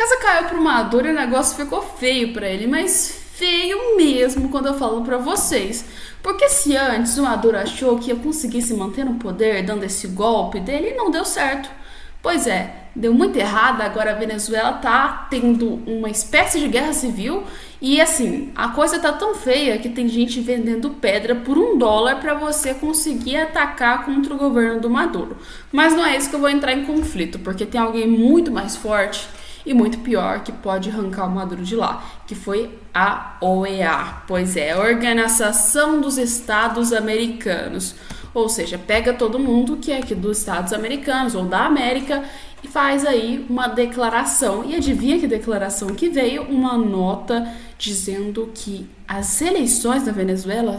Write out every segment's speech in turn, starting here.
casa caiu pro Maduro e o negócio ficou feio pra ele, mas feio mesmo quando eu falo pra vocês. Porque se antes o Maduro achou que ia conseguir se manter no poder dando esse golpe dele, não deu certo. Pois é, deu muito errado, agora a Venezuela tá tendo uma espécie de guerra civil e assim, a coisa tá tão feia que tem gente vendendo pedra por $1 para você conseguir atacar contra o governo do Maduro. Mas não é isso que eu vou entrar em conflito, porque tem alguém muito mais forte e muito pior que pode arrancar o Maduro de lá, que foi a OEA, pois é, a Organização dos Estados Americanos. Ou seja, pega todo mundo que é aqui dos Estados Americanos ou da América e faz aí uma declaração. E adivinha que declaração que veio? Uma nota dizendo que as eleições da Venezuela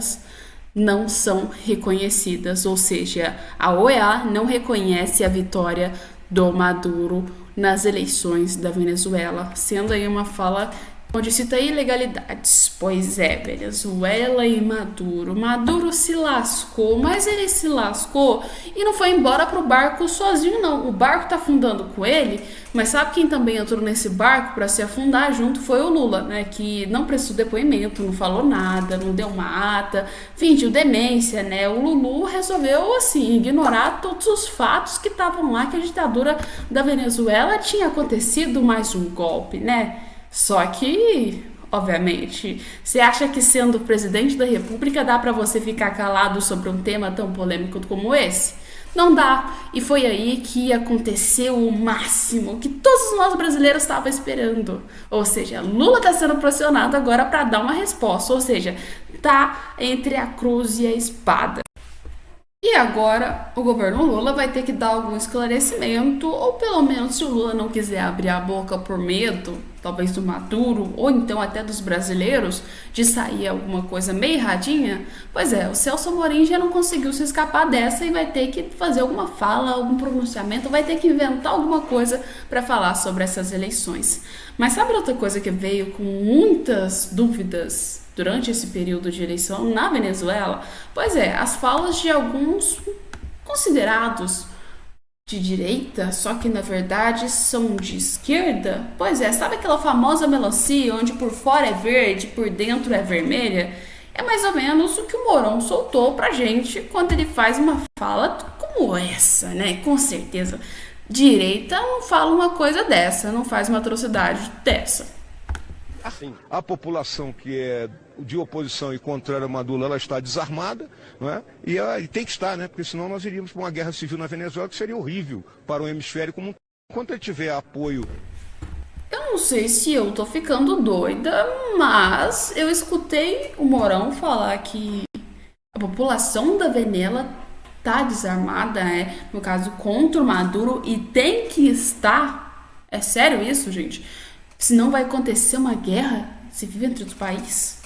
não são reconhecidas, ou seja, a OEA não reconhece a vitória do Maduro nas eleições da Venezuela, sendo aí uma fala onde cita ilegalidades. Pois é, Venezuela e Maduro. Maduro se lascou, mas ele se lascou e não foi embora pro barco sozinho, não. O barco tá afundando com ele, mas sabe quem também entrou nesse barco para se afundar junto? Foi o Lula, né? Que não prestou depoimento, não falou nada, não deu uma ata, fingiu demência, né? O Lulu resolveu, assim, ignorar todos os fatos que estavam lá, que a ditadura da Venezuela tinha acontecido mais um golpe, né? Só que, obviamente, você acha que sendo presidente da República dá pra você ficar calado sobre um tema tão polêmico como esse? Não dá. E foi aí que aconteceu o máximo que todos nós brasileiros estavam esperando. Ou seja, Lula está sendo pressionado agora para dar uma resposta. Ou seja, tá entre a cruz e a espada. E agora o governo Lula vai ter que dar algum esclarecimento, ou pelo menos se o Lula não quiser abrir a boca por medo, talvez do Maduro, ou então até dos brasileiros, de sair alguma coisa meio erradinha, pois é, o Celso Amorim já não conseguiu se escapar dessa e vai ter que fazer alguma fala, algum pronunciamento, vai ter que inventar alguma coisa para falar sobre essas eleições. Mas sabe outra coisa que veio com muitas dúvidas durante esse período de eleição na Venezuela? Pois é, as falas de alguns considerados de direita, só que na verdade são de esquerda. Pois é, sabe aquela famosa melancia onde por fora é verde, por dentro é vermelha? É mais ou menos o que o Mourão soltou pra gente quando ele faz uma fala como essa, né? Com certeza, direita não fala uma coisa dessa, não faz uma atrocidade dessa. A população que é de oposição e contrária a Maduro, ela está desarmada, não é? E tem que estar, né? Porque senão nós iríamos para uma guerra civil na Venezuela, que seria horrível para o hemisfério como um todo. Enquanto ele tiver apoio. Eu não sei se eu tô ficando doida, mas eu escutei o Mourão falar que a população da Venezuela tá desarmada, né? No caso, contra o Maduro, e tem que estar. É sério isso, gente? Senão vai acontecer uma guerra civil entre os países.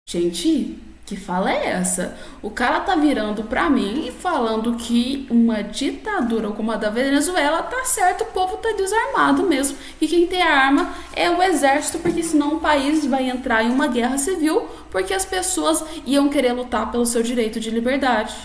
Gente, que fala é essa? O cara tá virando pra mim e falando que uma ditadura como a da Venezuela tá certo, o povo tá desarmado mesmo. E quem tem arma é o exército, porque senão o país vai entrar em uma guerra civil, porque as pessoas iam querer lutar pelo seu direito de liberdade.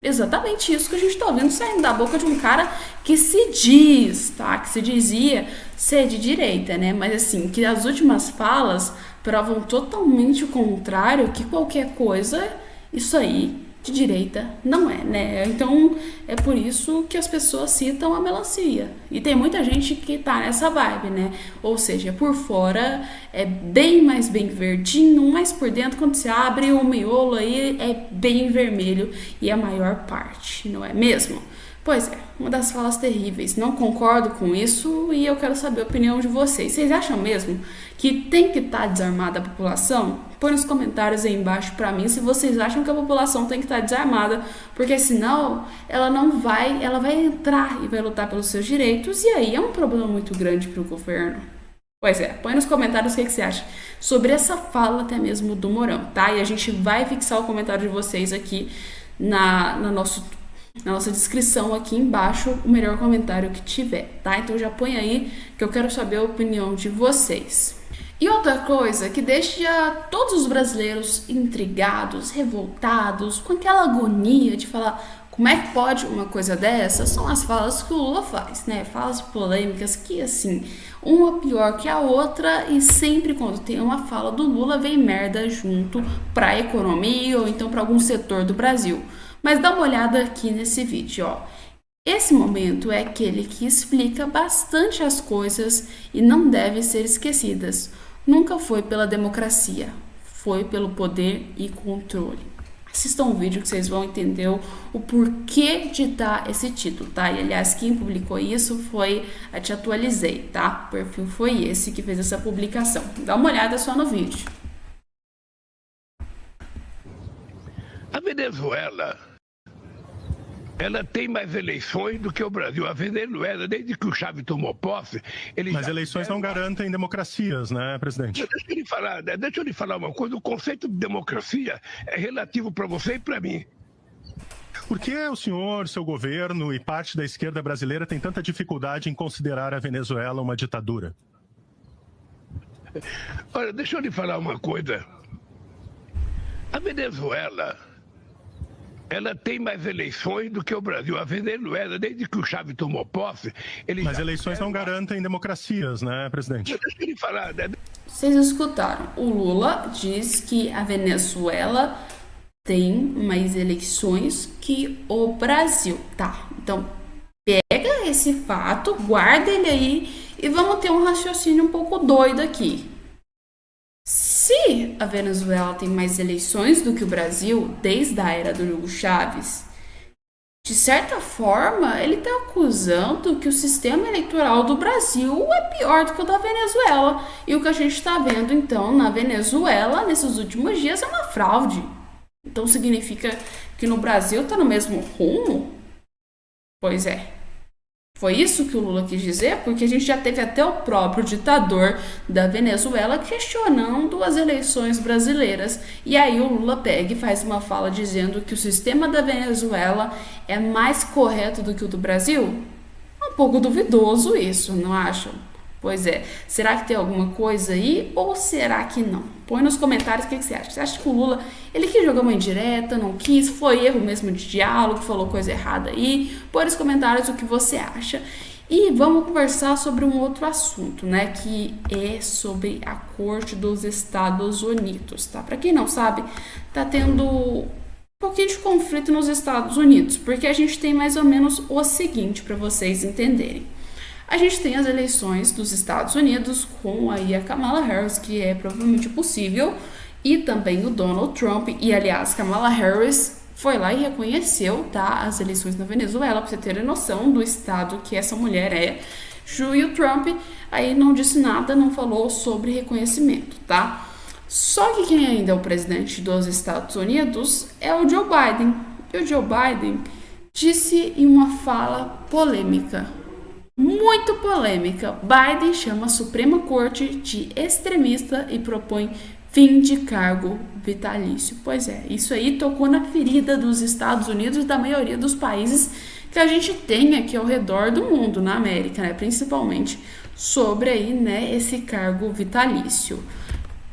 Exatamente isso que a gente tá ouvindo saindo da boca de um cara que se diz, tá? Que se dizia ser de direita, né? Mas assim, que as últimas falas provam totalmente o contrário, que qualquer coisa, isso aí de direita não é, né? Então é por isso que as pessoas citam a melancia. E tem muita gente que tá nessa vibe, né? Ou seja, por fora é bem mais bem verdinho, mas por dentro, quando você abre o miolo aí, é bem vermelho e a maior parte, não é mesmo? Pois é, uma das falas terríveis. Não concordo com isso e eu quero saber a opinião de vocês. Vocês acham mesmo que tem que estar desarmada a população? Põe nos comentários aí embaixo pra mim se vocês acham que a população tem que estar desarmada, porque senão ela não vai, ela vai entrar e vai lutar pelos seus direitos e aí é um problema muito grande pro governo. Pois é, põe nos comentários o que você acha sobre essa fala até mesmo do Mourão, tá? E a gente vai fixar o comentário de vocês aqui na nossa descrição aqui embaixo, o melhor comentário que tiver, tá? Então já põe aí que eu quero saber a opinião de vocês. E outra coisa que deixa todos os brasileiros intrigados, revoltados, com aquela agonia de falar Como é que pode uma coisa dessa? São as falas que o Lula faz, né? Falas polêmicas que, assim, uma pior que a outra, e sempre quando tem uma fala do Lula vem merda junto para a economia ou então para algum setor do Brasil. Mas dá uma olhada aqui nesse vídeo, ó. Esse momento é aquele que explica bastante as coisas e não deve ser esquecidas. Nunca foi pela democracia, foi pelo poder e controle. Assistam o vídeo que vocês vão entender o porquê de dar esse título, tá? E, aliás, quem publicou isso foi a Te Atualizei, tá? O perfil foi esse que fez essa publicação. Dá uma olhada só no vídeo. A Venezuela, ela tem mais eleições do que o Brasil. A Venezuela, desde que o Chávez tomou posse... Mas eleições não garantem democracias, né, presidente? Deixa eu lhe falar uma coisa. O conceito de democracia é relativo para você e para mim. Por que o senhor, seu governo e parte da esquerda brasileira tem tanta dificuldade em considerar a Venezuela uma ditadura? Olha, deixa eu lhe falar uma coisa. A Venezuela, ela tem mais eleições do que o Brasil. A Venezuela, desde que o Chávez tomou posse... Mas eleições não garantem democracias, né, presidente? Deixa eu lhe falar. Vocês escutaram. O Lula diz que a Venezuela tem mais eleições que o Brasil. Tá, então pega esse fato, guarda ele aí e vamos ter um raciocínio um pouco doido aqui. Se a Venezuela tem mais eleições do que o Brasil, desde a era do Hugo Chávez, de certa forma, ele está acusando que o sistema eleitoral do Brasil é pior do que o da Venezuela. E o que a gente está vendo, então, na Venezuela, nesses últimos dias, é uma fraude. Então, significa que no Brasil está no mesmo rumo? Pois é. Foi isso que o Lula quis dizer, porque a gente já teve até o próprio ditador da Venezuela questionando as eleições brasileiras. E aí o Lula pega e faz uma fala dizendo que o sistema da Venezuela é mais correto do que o do Brasil? É um pouco duvidoso isso, não acham? Pois é. Será que tem alguma coisa aí ou será que não? Põe nos comentários o que você acha. Você acha que o Lula, ele quis jogar uma indireta, não quis, foi erro mesmo de diálogo, falou coisa errada aí? Põe nos comentários o que você acha. E vamos conversar sobre um outro assunto, né? Que é sobre a Corte dos Estados Unidos, tá? Para quem não sabe, tá tendo um pouquinho de conflito nos Estados Unidos, porque a gente tem mais ou menos o seguinte para vocês entenderem. A gente tem as eleições dos Estados Unidos com aí a Kamala Harris, que é provavelmente possível, e também o Donald Trump. E, aliás, Kamala Harris foi lá e reconheceu, tá, as eleições na Venezuela, para você ter noção do estado que essa mulher é. E o Trump aí não disse nada, não falou sobre reconhecimento, tá? Só que quem ainda é o presidente dos Estados Unidos é o Joe Biden. E o Joe Biden disse em uma fala polêmica, muito polêmica. Biden chama a Suprema Corte de extremista e propõe fim de cargo vitalício. Pois é, isso aí tocou na ferida dos Estados Unidos e da maioria dos países que a gente tem aqui ao redor do mundo, na América, né? Principalmente sobre aí, né, esse cargo vitalício.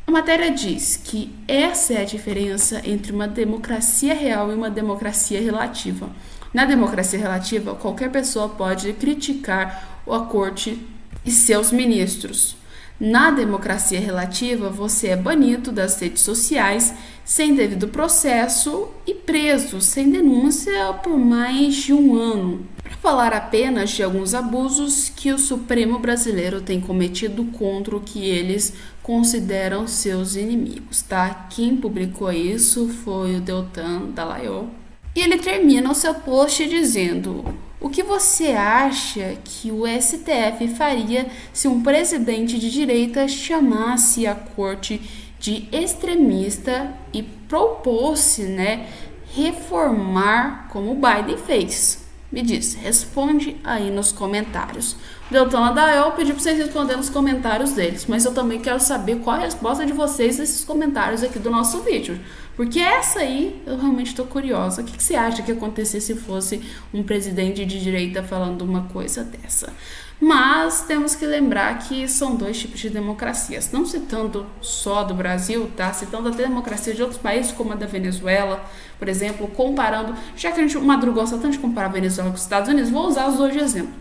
A matéria diz que essa é a diferença entre uma democracia real e uma democracia relativa. Na democracia relativa, qualquer pessoa pode criticar a corte e seus ministros. Na democracia relativa, você é banido das redes sociais sem devido processo e preso sem denúncia por mais de um ano. Para falar apenas de alguns abusos que o Supremo brasileiro tem cometido contra o que eles consideram seus inimigos, tá? Quem publicou isso foi o Deltan Dallagnol. E ele termina o seu post dizendo: o que você acha que o STF faria se um presidente de direita chamasse a corte de extremista e propôs, né, reformar como o Biden fez? Me diz, responde aí nos comentários. Deltan Adael pediu para vocês responderem nos comentários deles, mas eu também quero saber qual a resposta de vocês nesses comentários aqui do nosso vídeo, porque essa aí eu realmente estou curiosa. O que você acha que ia acontecer se fosse um presidente de direita falando uma coisa dessa? Mas temos que lembrar que são dois tipos de democracias, não citando só do Brasil, tá? Citando até democracia de outros países, como a da Venezuela, por exemplo, comparando, já que o Maduro gosta tanto de comparar a Venezuela com os Estados Unidos, vou usar os dois de exemplo.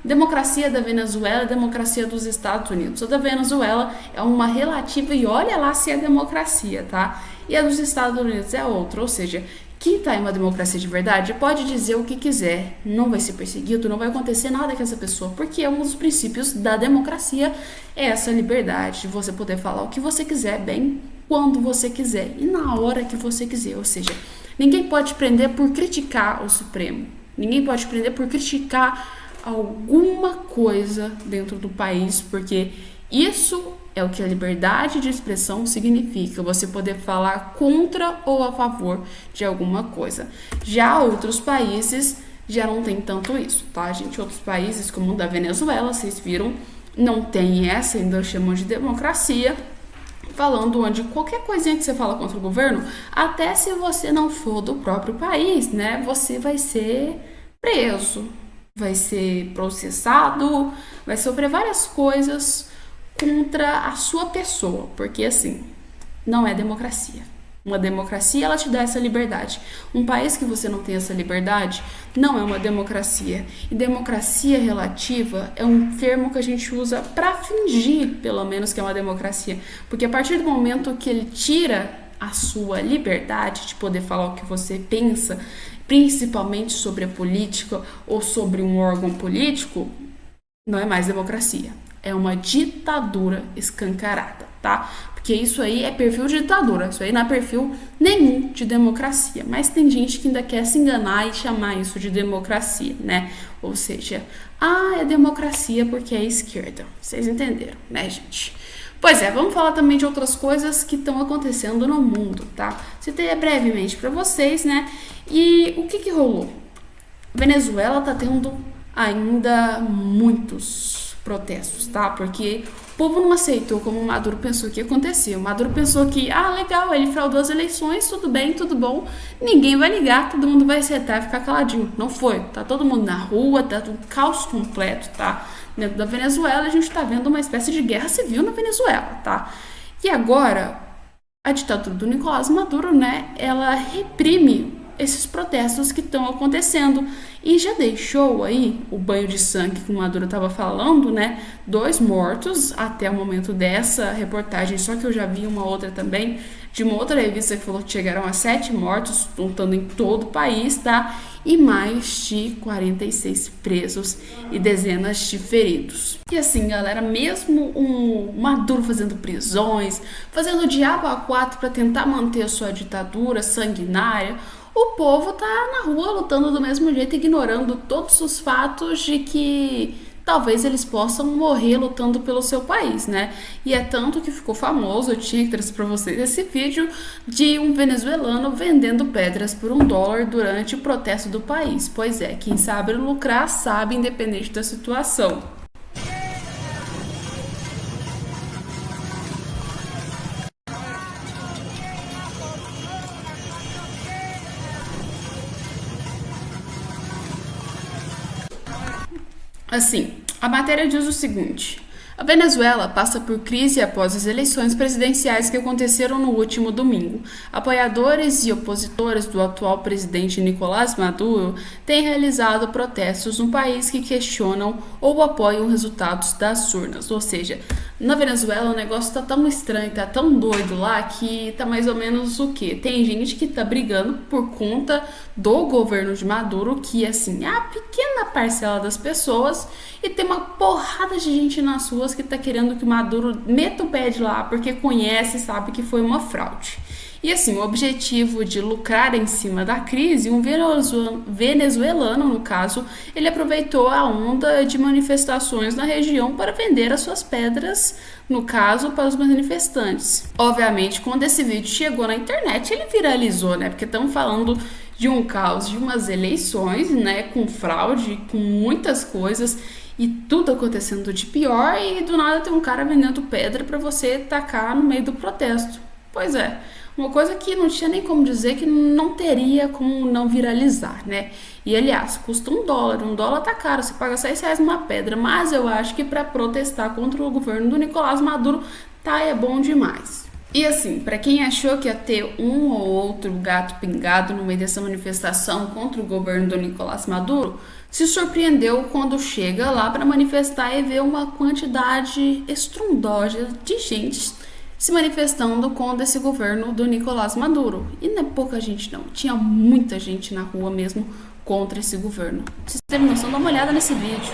Democracia da Venezuela e democracia dos Estados Unidos. A da Venezuela é uma relativa e olha lá se é democracia, tá? E a dos Estados Unidos é outra, ou seja, quem está em uma democracia de verdade pode dizer o que quiser, não vai ser perseguido, não vai acontecer nada com essa pessoa, porque um dos princípios da democracia é essa liberdade de você poder falar o que você quiser, bem quando você quiser e na hora que você quiser, ou seja, ninguém pode prender por criticar o Supremo, ninguém pode prender por criticar alguma coisa dentro do país, porque isso é o que a liberdade de expressão significa, você poder falar contra ou a favor de alguma coisa. Já outros países já não tem tanto isso, tá, gente? Outros países, como o da Venezuela, vocês viram, não tem essa, ainda chamam de democracia, falando onde qualquer coisinha que você fala contra o governo, até se você não for do próprio país, né, você vai ser preso, vai ser processado, vai sofrer várias coisas contra a sua pessoa, porque assim, não é democracia. Uma democracia, ela te dá essa liberdade. Um país que você não tem essa liberdade, não é uma democracia. E democracia relativa é um termo que a gente usa para fingir, pelo menos, que é uma democracia. Porque a partir do momento que ele tira a sua liberdade de poder falar o que você pensa, principalmente sobre a política ou sobre um órgão político, não é mais democracia. É uma ditadura escancarada, tá? Porque isso aí é perfil de ditadura, isso aí não é perfil nenhum de democracia. Mas tem gente que ainda quer se enganar e chamar isso de democracia, né? Ou seja, é democracia porque é esquerda. Vocês entenderam, né, gente? Pois é, vamos falar também de outras coisas que estão acontecendo no mundo, tá? Citei brevemente para vocês, né? E o que rolou? Venezuela tá tendo ainda muitos protestos, tá? Porque o povo não aceitou como o Maduro pensou que ia acontecer. O Maduro pensou que, legal, ele fraudou as eleições, tudo bem, tudo bom, ninguém vai ligar, todo mundo vai aceitar e ficar caladinho. Não foi, tá todo mundo na rua, tá um caos completo, tá? Dentro da Venezuela, a gente tá vendo uma espécie de guerra civil na Venezuela, tá? E agora, a ditadura do Nicolás Maduro, né, ela reprime esses protestos que estão acontecendo e já deixou aí o banho de sangue que o Maduro estava falando, né? 2 mortos até o momento dessa reportagem, só que eu já vi uma outra também, de uma outra revista que falou que chegaram a 7 mortos, contando em todo o país, tá? E mais de 46 presos e dezenas de feridos. E assim, galera, mesmo o Maduro fazendo prisões, fazendo o diabo a 4 para tentar manter a sua ditadura sanguinária, o povo tá na rua lutando do mesmo jeito, ignorando todos os fatos de que talvez eles possam morrer lutando pelo seu país, né? E é tanto que ficou famoso, eu tinha que trazer para vocês esse vídeo de um venezuelano vendendo pedras por $1 durante o protesto do país. Pois é, quem sabe lucrar sabe, independente da situação. Assim, a matéria diz o seguinte: a Venezuela passa por crise após as eleições presidenciais que aconteceram no último domingo. Apoiadores e opositores do atual presidente Nicolás Maduro têm realizado protestos no país que questionam ou apoiam resultados das urnas. Ou seja, na Venezuela o negócio tá tão estranho, tá tão doido lá que tá mais ou menos o quê? Tem gente que tá brigando por conta do governo de Maduro, que assim, é a pequena parcela das pessoas, e tem uma porrada de gente nas ruas que tá querendo que o Maduro meta o pé de lá, porque conhece e sabe que foi uma fraude. E assim, o objetivo de lucrar em cima da crise, um venezuelano, no caso, ele aproveitou a onda de manifestações na região para vender as suas pedras, no caso, para os manifestantes. Obviamente, quando esse vídeo chegou na internet, ele viralizou, né? Porque estamos falando de um caos de umas eleições, né? Com fraude, com muitas coisas. E tudo acontecendo de pior e do nada tem um cara vendendo pedra para você tacar no meio do protesto. Pois é, uma coisa que não tinha nem como dizer que não teria como não viralizar, né? E aliás, custa $1 tá caro, você paga R$6 numa pedra, mas eu acho que para protestar contra o governo do Nicolás Maduro é bom demais. E assim, para quem achou que ia ter um ou outro gato pingado no meio dessa manifestação contra o governo do Nicolás Maduro, se surpreendeu quando chega lá para manifestar e vê uma quantidade estrondosa de gente se manifestando contra esse governo do Nicolás Maduro. E não é pouca gente não, tinha muita gente na rua mesmo contra esse governo. Se vocês terem noção, dá uma olhada nesse vídeo.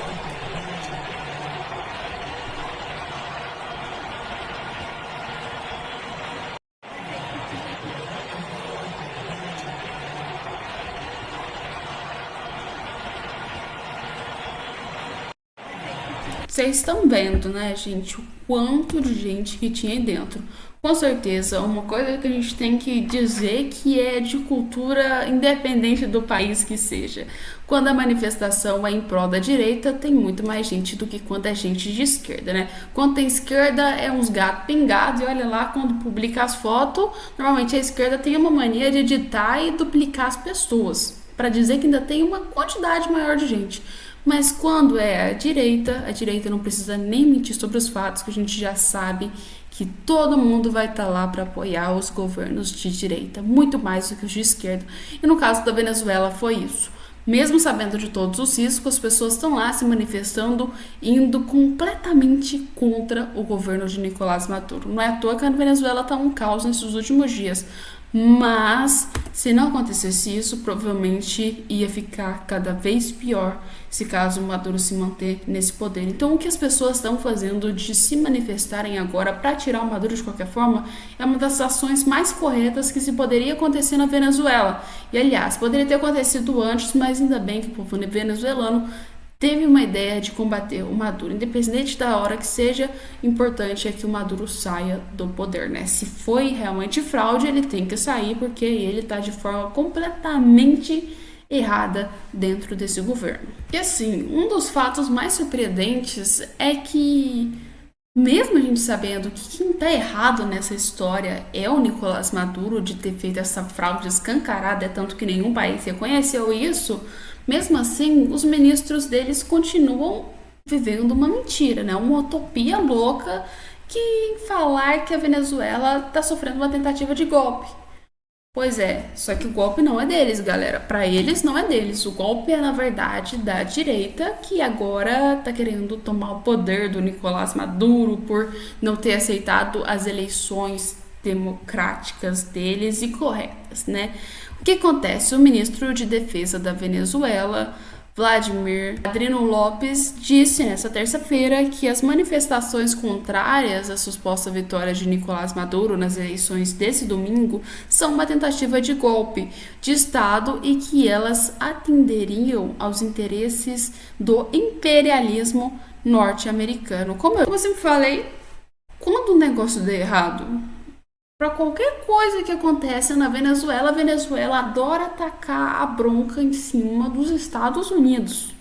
Vocês estão vendo, né, gente, o quanto de gente que tinha aí dentro. Com certeza, uma coisa que a gente tem que dizer que é de cultura independente do país que seja. Quando a manifestação é em prol da direita, tem muito mais gente do que quando é gente de esquerda, né? Quando tem esquerda, é uns gatos pingados, e olha lá, quando publica as fotos, normalmente a esquerda tem uma mania de editar e duplicar as pessoas, para dizer que ainda tem uma quantidade maior de gente. Mas quando é a direita não precisa nem mentir sobre os fatos, que a gente já sabe que todo mundo vai estar lá para apoiar os governos de direita, muito mais do que os de esquerda. E no caso da Venezuela foi isso. Mesmo sabendo de todos os riscos, as pessoas estão lá se manifestando, indo completamente contra o governo de Nicolás Maduro. Não é à toa que a Venezuela está um caos nesses últimos dias. Mas, se não acontecesse isso, provavelmente ia ficar cada vez pior se caso o Maduro se manter nesse poder. Então, o que as pessoas estão fazendo de se manifestarem agora para tirar o Maduro de qualquer forma é uma das ações mais corretas que se poderia acontecer na Venezuela. E, aliás, poderia ter acontecido antes, mas ainda bem que o povo venezuelano teve uma ideia de combater o Maduro. Independente da hora que seja, importante é que o Maduro saia do poder, né? Se foi realmente fraude, ele tem que sair, porque ele está de forma completamente errada dentro desse governo. E assim, um dos fatos mais surpreendentes é que, mesmo a gente sabendo que quem está errado nessa história é o Nicolás Maduro de ter feito essa fraude escancarada, é tanto que nenhum país reconheceu isso, mesmo assim, os ministros deles continuam vivendo uma mentira, né? Uma utopia louca que falar que a Venezuela está sofrendo uma tentativa de golpe. Pois é, só que o golpe não é deles, galera. Para eles não é deles. O golpe é, na verdade, da direita, que agora está querendo tomar o poder do Nicolás Maduro por não ter aceitado as eleições democráticas deles e corretas, né? O que acontece? O ministro de Defesa da Venezuela, Vladimir Padrino Lopes, disse nesta terça-feira que as manifestações contrárias à suposta vitória de Nicolás Maduro nas eleições desse domingo são uma tentativa de golpe de Estado e que elas atenderiam aos interesses do imperialismo norte-americano. Como eu sempre falei, quando o negócio der errado, para qualquer coisa que acontece na Venezuela, a Venezuela adora atacar a bronca em cima dos Estados Unidos.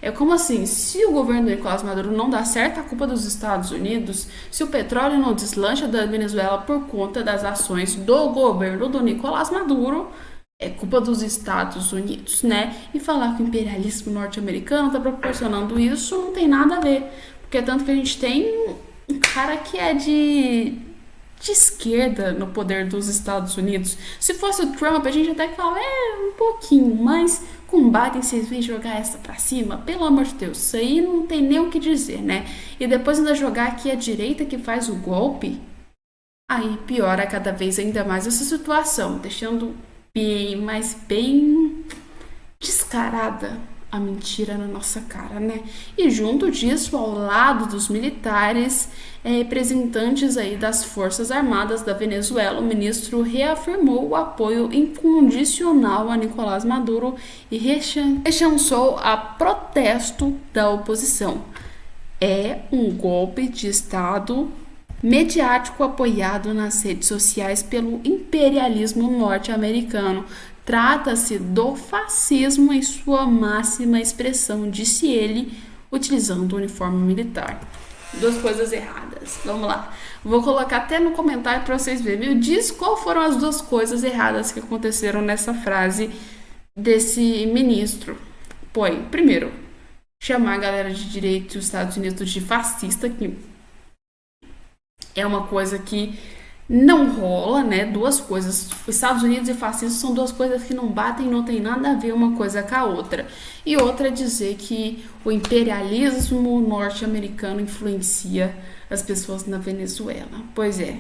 É como assim, se o governo do Nicolás Maduro não dá certo, a culpa dos Estados Unidos. Se o petróleo não deslancha da Venezuela por conta das ações do governo do Nicolás Maduro, é culpa dos Estados Unidos, né? E falar que o imperialismo norte-americano está proporcionando isso não tem nada a ver. Porque tanto que a gente tem um cara que é de esquerda no poder dos Estados Unidos. Se fosse o Trump, a gente até fala, um pouquinho, mas com Biden vocês vêm jogar essa pra cima, pelo amor de Deus, isso aí não tem nem o que dizer, né? E depois ainda jogar aqui a direita que faz o golpe, aí piora cada vez ainda mais essa situação, deixando bem descarada a mentira na nossa cara, né? E junto disso, ao lado dos militares, representantes aí das Forças Armadas da Venezuela, o ministro reafirmou o apoio incondicional a Nicolás Maduro e rechaçou a protesto da oposição. É um golpe de Estado mediático apoiado nas redes sociais pelo imperialismo norte-americano. Trata-se do fascismo em sua máxima expressão, disse ele, utilizando o uniforme militar. Duas coisas erradas. Vamos lá. Vou colocar até no comentário para vocês verem. Me diz qual foram as duas coisas erradas que aconteceram nessa frase desse ministro. Primeiro, chamar a galera de direita dos Estados Unidos de fascista, que é uma coisa que não rola, né? Duas coisas. Os Estados Unidos e fascismo são duas coisas que não batem, não tem nada a ver uma coisa com a outra. E outra é dizer que o imperialismo norte-americano influencia as pessoas na Venezuela. Pois é,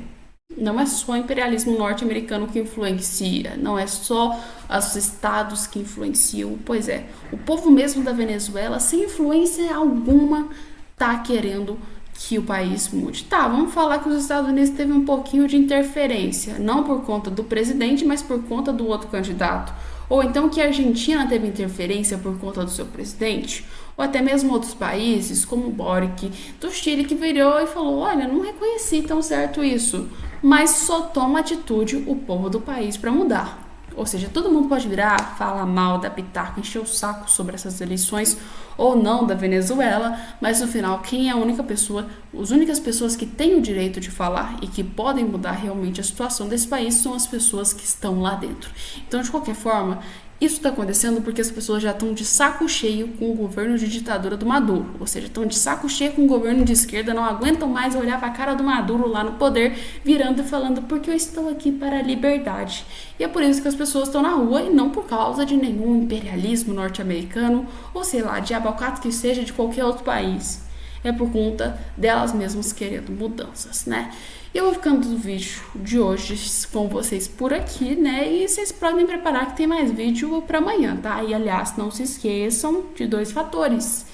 não é só o imperialismo norte-americano que influencia, não é só os estados que influenciam. Pois é, o povo mesmo da Venezuela, sem influência alguma, tá querendo que o país mude. Tá, vamos falar que os Estados Unidos teve um pouquinho de interferência, não por conta do presidente, mas por conta do outro candidato. Ou então que a Argentina teve interferência por conta do seu presidente, ou até mesmo outros países, como o Boric do Chile, que virou e falou, olha, não reconheci tão certo isso, mas só toma atitude o povo do país para mudar. Ou seja, todo mundo pode virar, falar mal, dar pitaco, encher o saco sobre essas eleições ou não da Venezuela, mas no final, quem é a única pessoa, as únicas pessoas que têm o direito de falar e que podem mudar realmente a situação desse país são as pessoas que estão lá dentro. Então, de qualquer forma, isso está acontecendo porque as pessoas já estão de saco cheio com o governo de ditadura do Maduro. Ou seja, estão de saco cheio com o governo de esquerda, não aguentam mais olhar para a cara do Maduro lá no poder, virando e falando, porque eu estou aqui para a liberdade. E é por isso que as pessoas estão na rua e não por causa de nenhum imperialismo norte-americano ou, sei lá, de abacate que seja de qualquer outro país. É por conta delas mesmas querendo mudanças, né? E eu vou ficando do vídeo de hoje com vocês por aqui, né? E vocês podem preparar que tem mais vídeo para amanhã, tá? E, aliás, não se esqueçam de 2 fatores.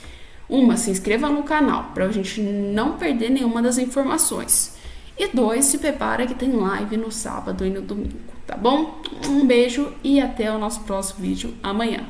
Se inscreva no canal para a gente não perder nenhuma das informações. E 2, se prepara que tem live no sábado e no domingo, tá bom? Um beijo e até o nosso próximo vídeo amanhã.